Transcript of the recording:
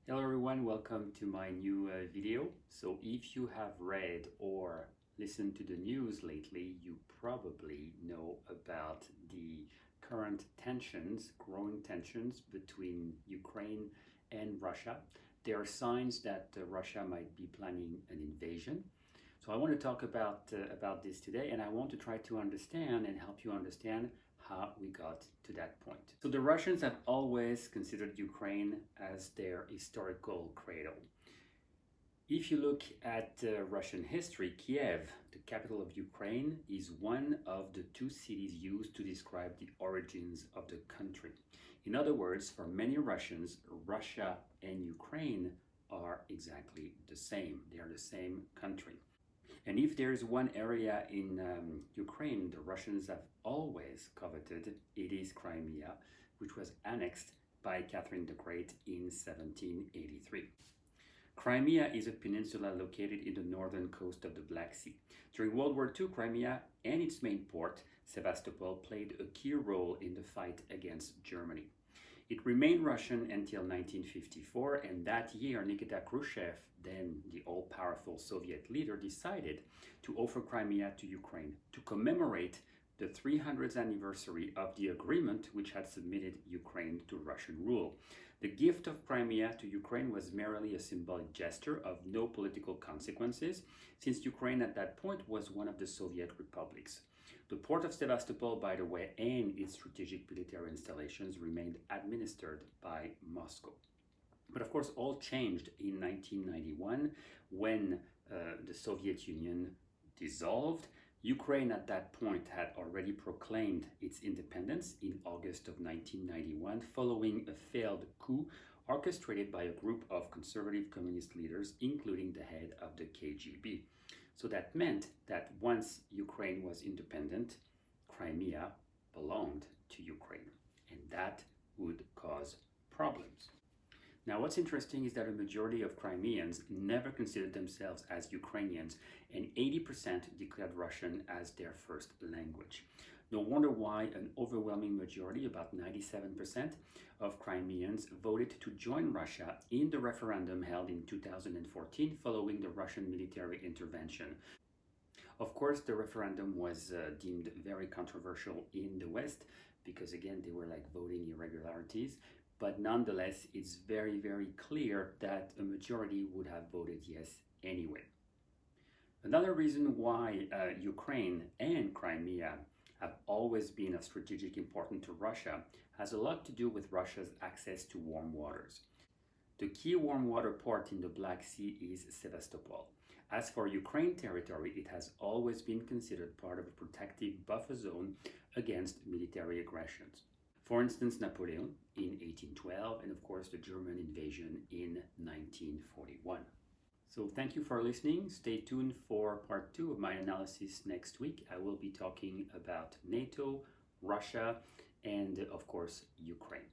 Hello everyone, welcome to my new video. So if you have read or listened to the news lately, you probably know about the current tensions, growing tensions between Ukraine and Russia. There are signs that Russia might be planning an invasion. So I want to talk about this today, and I want to try to understand and help you understand how we got to that point. So the Russians have always considered Ukraine as their historical cradle. If you look at Russian history, Kiev, the capital of Ukraine, is one of the two cities used to describe the origins of the country. In other words, for many Russians, Russia and Ukraine are exactly the same. They are the same country. And if there is one area in Ukraine the Russians have always coveted, it is Crimea, which was annexed by Catherine the Great in 1783. Crimea is a peninsula located in the northern coast of the Black Sea. During World War II, Crimea and its main port, Sevastopol, played a key role in the fight against Germany. It remained Russian until 1954, and that year Nikita Khrushchev, then the all-powerful Soviet leader, decided to offer Crimea to Ukraine to commemorate the 300th anniversary of the agreement which had submitted Ukraine to Russian rule. The gift of Crimea to Ukraine was merely a symbolic gesture of no political consequences, since Ukraine at that point was one of the Soviet republics. The port of Sevastopol, by the way, and its strategic military installations remained administered by Moscow. But of course, all changed in 1991 when the Soviet Union dissolved. Ukraine at that point had already proclaimed its independence in August of 1991 following a failed coup orchestrated by a group of conservative communist leaders, including the head of the KGB. So that meant that once Ukraine was independent, Crimea belonged to Ukraine, and that would cause problems. Now, what's interesting is that a majority of Crimeans never considered themselves as Ukrainians, and 80% declared Russian as their first language. No wonder why an overwhelming majority, about 97% of Crimeans, voted to join Russia in the referendum held in 2014 following the Russian military intervention. Of course, the referendum was deemed very controversial in the West because, again, they were like voting irregularities. But nonetheless, it's very, very clear that a majority would have voted yes anyway. Another reason why Ukraine and Crimea have always been of strategic importance to Russia has a lot to do with Russia's access to warm waters. The key warm water port in the Black Sea is Sevastopol. As for Ukraine territory, it has always been considered part of a protective buffer zone against military aggressions. For instance, Napoleon in 1812, and of course the German invasion in 1941. So thank you for listening. Stay tuned for part 2 of my analysis next week. I will be talking about NATO, Russia, and of course Ukraine.